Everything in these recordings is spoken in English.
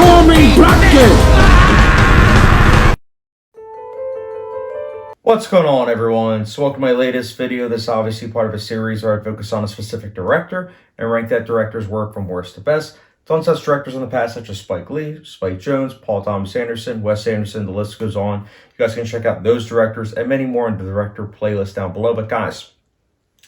Transforming Bracket! What's going on, everyone? So welcome to my latest video. This is obviously part of a series where I focus on a specific director and rank that director's work from worst to best. Done such directors in the past such as Spike Lee, Spike Jonze, Paul Thomas Anderson, Wes Anderson, the list goes on. You guys can check out those directors and many more in the director playlist down below. But guys,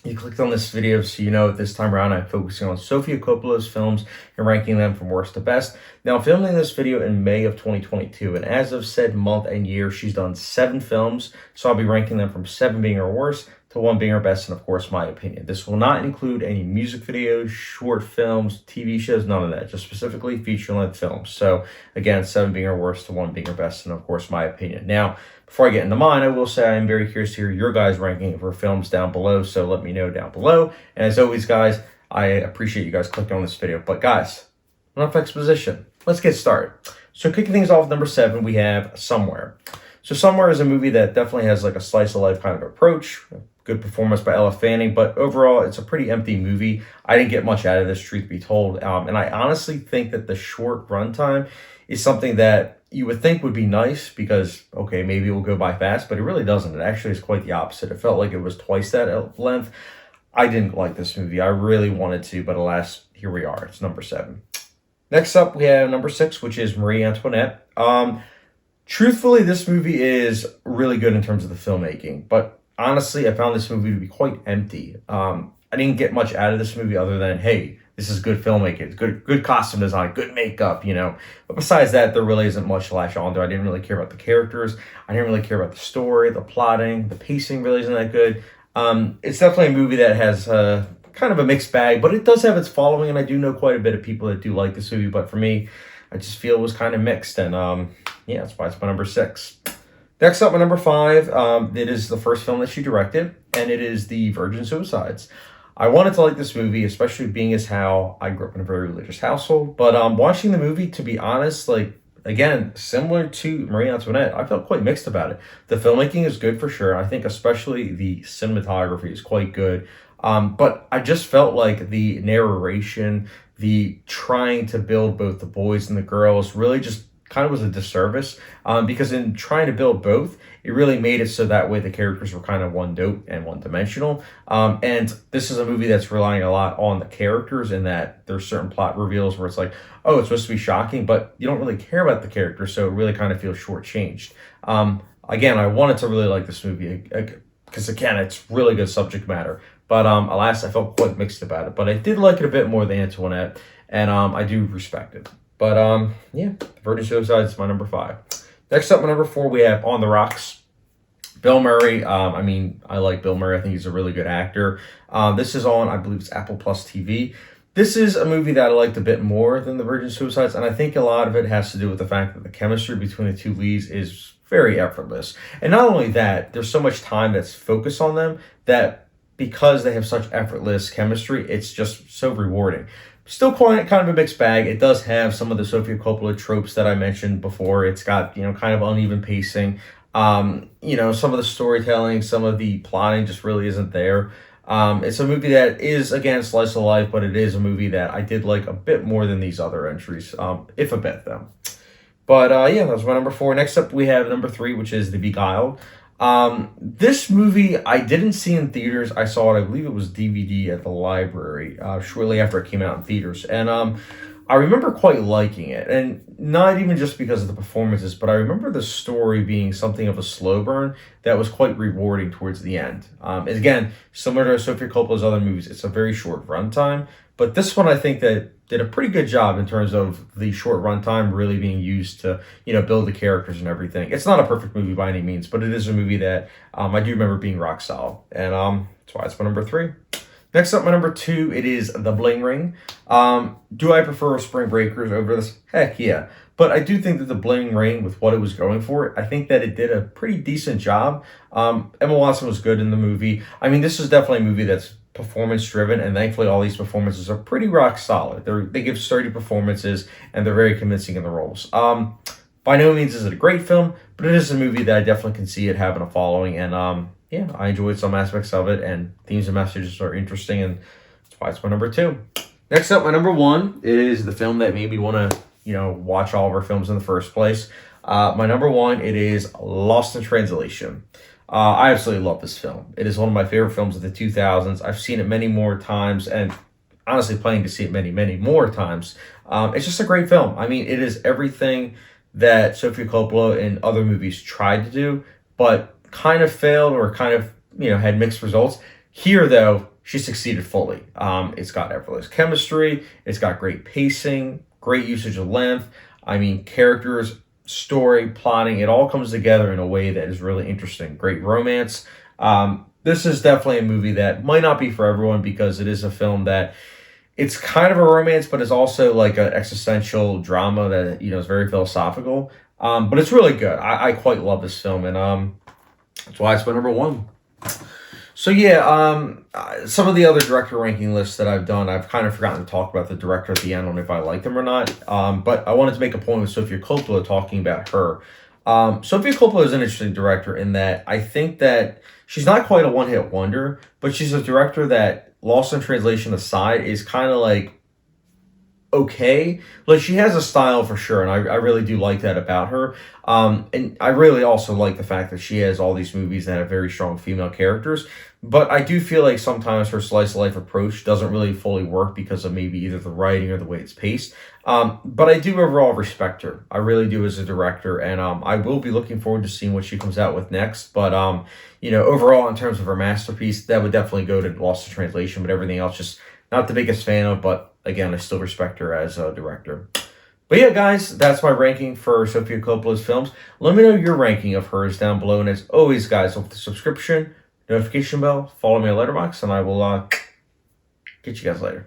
you clicked on this video so you know this time around I'm focusing on Sofia Coppola's films and ranking them from worst to best. Now, I'm filming this video in May of 2022, and as of said month and year, she's done 7 films, so I'll be ranking them from 7 being her worst to 1 being her best, and of course, my opinion. This will not include any music videos, short films, TV shows, none of that, just specifically feature-length films. So again, 7 being her worst to 1 being her best, and of course, my opinion. Now, before I get into mine, I will say I am very curious to hear your guys' ranking for films down below, so let me know down below. And as always, guys, I appreciate you guys clicking on this video. But guys, enough exposition. Let's get started. So kicking things off, number 7, we have Somewhere. So Somewhere is a movie that definitely has like a slice of life kind of approach. Good performance by Ella Fanning, but overall, it's a pretty empty movie. I didn't get much out of this, truth be told. And I honestly think that the short runtime is something that you would think would be nice because, okay, maybe it will go by fast, but it really doesn't. It actually is quite the opposite. It felt like it was twice that length. I didn't like this movie. I really wanted to, but alas, here we are. It's number 7. Next up, we have number 6, which is Marie Antoinette. Truthfully, this movie is really good in terms of the filmmaking, but honestly, I found this movie to be quite empty. I didn't get much out of this movie other than, hey, this is good filmmaking, good costume design, good makeup, you know. But besides that, there really isn't much to latch on to. I didn't really care about the characters. I didn't really care about the story, the plotting, the pacing really isn't that good. It's definitely a movie that has kind of a mixed bag, but it does have its following, and I do know quite a bit of people that do like this movie. But for me, I just feel it was kind of mixed, and yeah, that's why it's my number 6. Next up, my number 5, it is the first film that she directed, and it is The Virgin Suicides. I wanted to like this movie, especially being as how I grew up in a very religious household. But watching the movie, to be honest, like, again, similar to Marie Antoinette, I felt quite mixed about it. The filmmaking is good for sure. I think especially the cinematography is quite good. But I just felt like the narration, the trying to build both the boys and the girls really just kind of was a disservice because in trying to build both, it really made it so that way the characters were kind of one note and one dimensional. And this is a movie that's relying a lot on the characters in that there's certain plot reveals where it's like, oh, it's supposed to be shocking, but you don't really care about the characters, so it really kind of feels shortchanged. Again, I wanted to really like this movie because, again, it's really good subject matter. But alas, I felt quite mixed about it. But I did like it a bit more than Antoinette, and I do respect it. But yeah, Virgin Suicide is my number 5. Next up, my number 4, we have On the Rocks. Bill Murray. I mean, I like Bill Murray. I think he's a really good actor. This is on, I believe it's Apple Plus TV. This is a movie that I liked a bit more than The Virgin Suicides, and I think a lot of it has to do with the fact that the chemistry between the two leads is very effortless. And not only that, there's so much time that's focused on them that because they have such effortless chemistry, it's just so rewarding. Still kind of a mixed bag. It does have some of the Sofia Coppola tropes that I mentioned before. It's got, you know, kind of uneven pacing. You know, some of the storytelling, some of the plotting just really isn't there. It's a movie that is, again, slice of life, but it is a movie that I did like a bit more than these other entries, if a bit, though. But yeah, that was my number 4. Next up, we have number 3, which is The Beguiled. This movie I didn't see in theaters. I saw it, I believe it was DVD at the library shortly after it came out in theaters. And I remember quite liking it. And not even just because of the performances, but I remember the story being something of a slow burn that was quite rewarding towards the end. Again, similar to Sofia Coppola's other movies, it's a very short runtime. But this one I think that did a pretty good job in terms of the short runtime really being used to, you know, build the characters and everything. It's not a perfect movie by any means, but it is a movie that I do remember being rock solid. And that's why it's my number 3. Next up, my number 2, it is The Bling Ring. Do I prefer Spring Breakers over this? Heck yeah. But I do think that The Bling Ring, with what it was going for, I think that it did a pretty decent job. Emma Watson was good in the movie. I mean, this is definitely a movie that's performance driven, and thankfully all these performances are pretty rock solid. They give sturdy performances, and they're very convincing in the roles. By no means is it a great film, but it is a movie that I definitely can see it having a following, and yeah, I enjoyed some aspects of it, and themes and messages are interesting, and that's why it's my number 2. Next up, my number 1 is the film that made me want to, watch all of her films in the first place. My number one, it is Lost in Translation. I absolutely love this film. It is one of my favorite films of the 2000s. I've seen it many more times, and honestly planning to see it many, many more times. It's just a great film. I mean, it is everything that Sofia Coppola and other movies tried to do, but kind of failed or kind of, had mixed results. Here, though, she succeeded fully. It's got effortless chemistry. It's got great pacing, great usage of length. I mean, characters, story, plotting, it all comes together in a way that is really interesting. Great romance. This is definitely a movie that might not be for everyone because it is a film that it's kind of a romance, but it's also like an existential drama that, is very philosophical. But it's really good. I quite love this film, and that's why it's my number one. So yeah, some of the other director ranking lists that I've done, I've kind of forgotten to talk about the director at the end on if I like them or not. But I wanted to make a point with Sofia Coppola talking about her. Sofia Coppola is an interesting director in that I think that she's not quite a one-hit wonder, but she's a director that, Lost in Translation aside, is kind of like okay. Like, she has a style for sure, and I really do like that about her. And I really also like the fact that she has all these movies that have very strong female characters. But I do feel like sometimes her slice of life approach doesn't really fully work because of maybe either the writing or the way it's paced. But I do overall respect her. I really do as a director, and I will be looking forward to seeing what she comes out with next. But overall, in terms of her masterpiece, that would definitely go to Lost in Translation. But everything else, just not the biggest fan of. But again, I still respect her as a director. But yeah, guys, that's my ranking for Sofia Coppola's films. Let me know your ranking of hers down below. And as always, guys, with the subscription, notification bell, follow me on Letterboxd, and I will get you guys later.